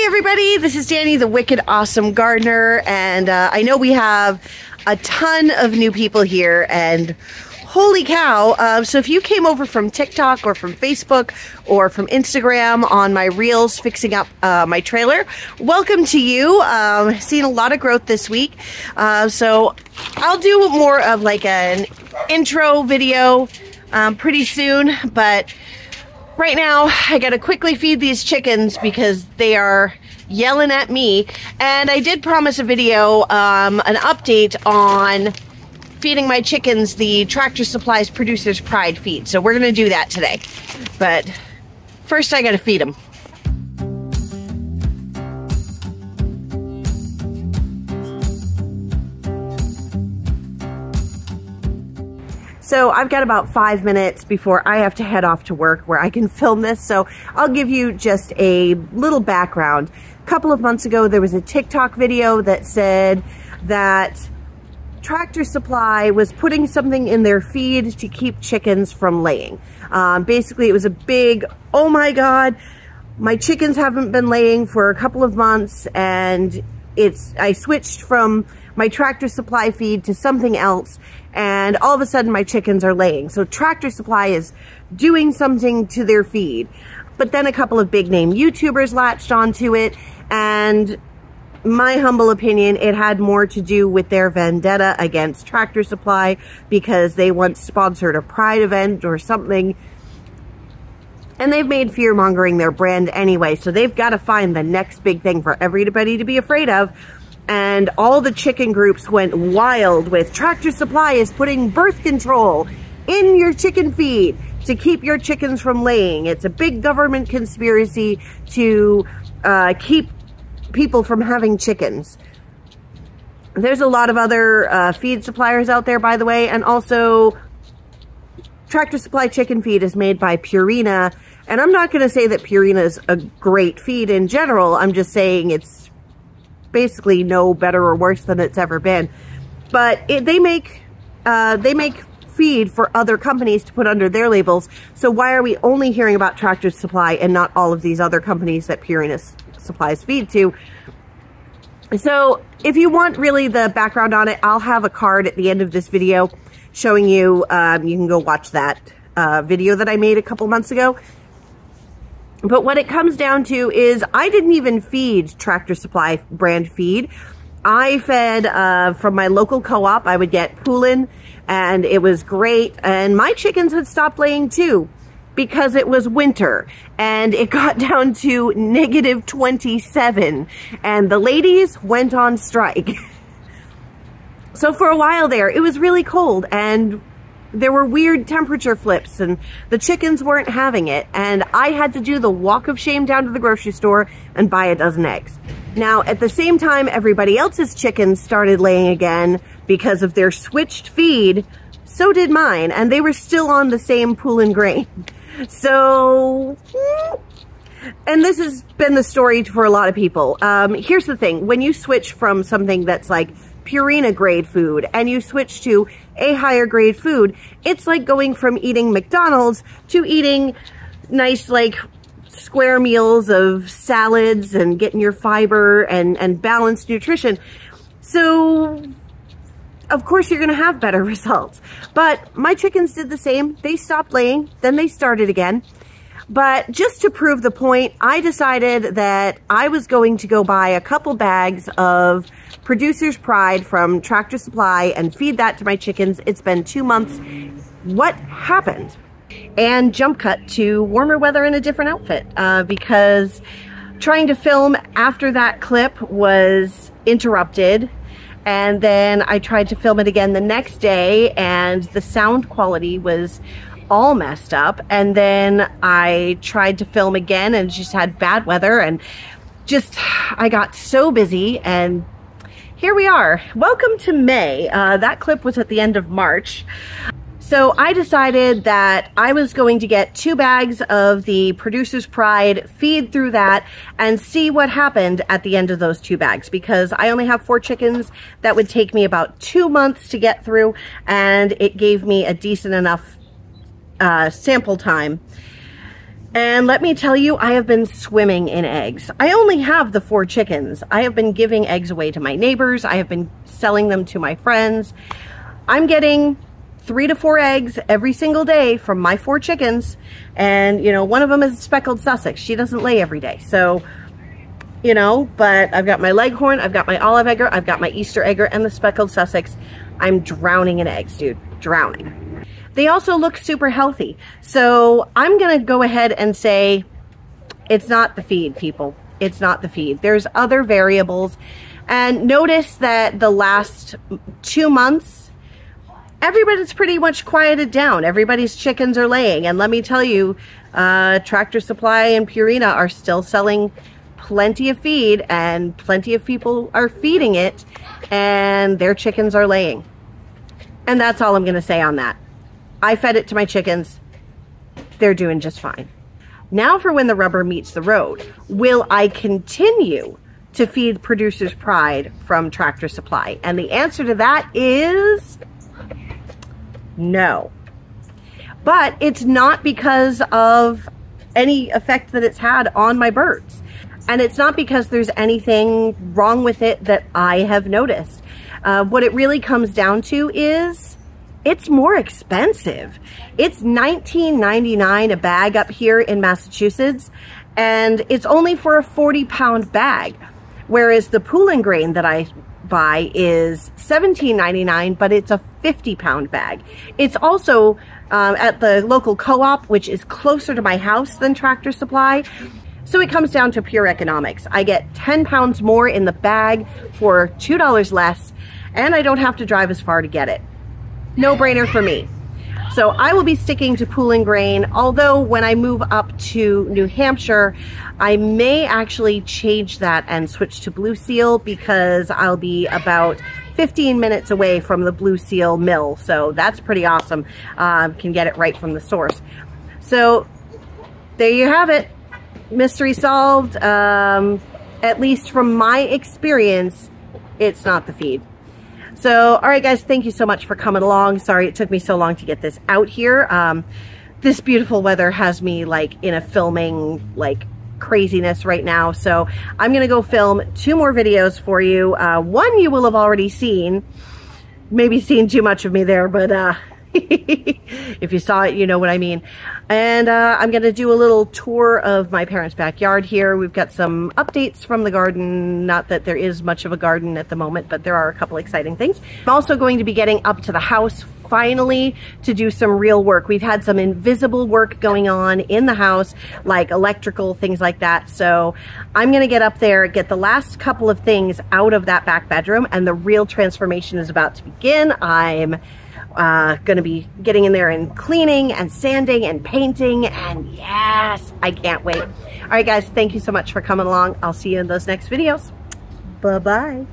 everybody, this is Dani, the Wicked Awesome Gardener, and I know we have a ton of new people here, and holy cow, so if you came over from TikTok or from Facebook or from Instagram on my reels fixing up my trailer, welcome to you. Seen a lot of growth this week, so I'll do more of like an intro video pretty soon, but right now, I gotta quickly feed these chickens because they are yelling at me. And I did promise a video, an update on feeding my chickens the Tractor Supply's Producer's Pride feed. So we're gonna do that today. But first I gotta feed them. So I've got about 5 minutes before I have to head off to work where I can film this. So I'll give you just a little background. A couple of months ago, there was a TikTok video that said that Tractor Supply was putting something in their feed to keep chickens from laying. Basically, it was a big, oh my God, my chickens haven't been laying for a couple of months, and I switched from my Tractor Supply feed to something else, and all of a sudden my chickens are laying. So Tractor Supply is doing something to their feed. But then a couple of big name YouTubers latched onto it, and my humble opinion, it had more to do with their vendetta against Tractor Supply because they once sponsored a Pride event or something. And they've made fear-mongering their brand anyway, so they've got to find the next big thing for everybody to be afraid of. And all the chicken groups went wild with Tractor Supply is putting birth control in your chicken feed to keep your chickens from laying. It's a big government conspiracy to keep people from having chickens. There's a lot of other feed suppliers out there, by the way, and also Tractor Supply chicken feed is made by Purina, and I'm not going to say that Purina is a great feed in general. I'm just saying it's basically no better or worse than it's ever been. But they make feed for other companies to put under their labels. So why are we only hearing about Tractor Supply and not all of these other companies that Purina supplies feed to? So if you want really the background on it, I'll have a card at the end of this video showing you. You can go watch that video that I made a couple months ago. But what it comes down to is I didn't even feed Tractor Supply brand feed. I fed from my local co-op. I would get Poulin, and it was great. And my chickens had stopped laying too because it was winter and it got down to -27 and the ladies went on strike. So for a while there, it was really cold and there were weird temperature flips and the chickens weren't having it, and I had to do the walk of shame down to the grocery store and buy a dozen eggs. Now, at the same time, everybody else's chickens started laying again because of their switched feed. So did mine, and they were still on the same Poulin grain. So, and this has been the story for a lot of people. Here's the thing. When you switch from something that's like Purina grade food and you switch to a higher grade food, it's like going from eating McDonald's to eating nice like square meals of salads and getting your fiber and balanced nutrition. So of course you're gonna have better results. But my chickens did the same. They stopped laying, then they started again. But just to prove the point, I decided that I was going to go buy a couple bags of Producer's Pride from Tractor Supply and feed that to my chickens. It's been 2 months. What happened? And jump cut to warmer weather in a different outfit because trying to film after that clip was interrupted. And then I tried to film it again the next day and the sound quality was all messed up. And then I tried to film again and just had bad weather and just, I got so busy, and here we are. Welcome to May. That clip was at the end of March. So I decided that I was going to get 2 bags of the Producer's Pride, feed through that, and see what happened at the end of those 2 bags, because I only have 4 chickens. That would take me about 2 months to get through, and it gave me a decent enough sample time. And let me tell you, I have been swimming in eggs. I only have the 4 chickens. I have been giving eggs away to my neighbors. I have been selling them to my friends. I'm getting 3 to 4 eggs every single day from my 4 chickens. And, you know, one of them is speckled Sussex. She doesn't lay every day. So, you know, but I've got my Leghorn, I've got my olive egger, I've got my Easter egger, and the speckled Sussex. I'm drowning in eggs, dude. Drowning. They also look super healthy. So I'm going to go ahead and say it's not the feed, people. It's not the feed. There's other variables. And notice that the last 2 months, everybody's pretty much quieted down. Everybody's chickens are laying. And let me tell you, Tractor Supply and Purina are still selling plenty of feed, and plenty of people are feeding it, and their chickens are laying. And that's all I'm going to say on that. I fed it to my chickens. They're doing just fine. Now for when the rubber meets the road. Will I continue to feed Producer's Pride from Tractor Supply? And the answer to that is no. But it's not because of any effect that it's had on my birds. And it's not because there's anything wrong with it that I have noticed. What it really comes down to is it's more expensive. It's $19.99 a bag up here in Massachusetts, and it's only for a 40-pound bag, whereas the Pool and Grain that I buy is $17.99, but it's a 50-pound bag. It's also at the local co-op, which is closer to my house than Tractor Supply. So it comes down to pure economics. I get 10 pounds more in the bag for $2 less, and I don't have to drive as far to get it. No brainer for me. So I will be sticking to Pool and Grain, although when I move up to New Hampshire, I may actually change that and switch to Blue Seal, because I'll be about 15 minutes away from the Blue Seal mill. So that's pretty awesome. Can get it right from the source. So there you have it. Mystery solved. At least from my experience, it's not the feed. So, all right, guys, thank you so much for coming along. Sorry it took me so long to get this out here. This beautiful weather has me like in a filming like craziness right now. So I'm going to go film 2 more videos for you. One you will have already seen. Maybe seen too much of me there, but if you saw it, you know what I mean. And I'm going to do a little tour of my parents' backyard here. We've got some updates from the garden. Not that there is much of a garden at the moment, but there are a couple exciting things. I'm also going to be getting up to the house finally to do some real work. We've had some invisible work going on in the house, like electrical, things like that. So I'm going to get up there, get the last couple of things out of that back bedroom, and the real transformation is about to begin. I'm going to be getting in there and cleaning and sanding and painting, and yes, I can't wait. All right, guys, thank you so much for coming along. I'll see you in those next videos. Bye-bye.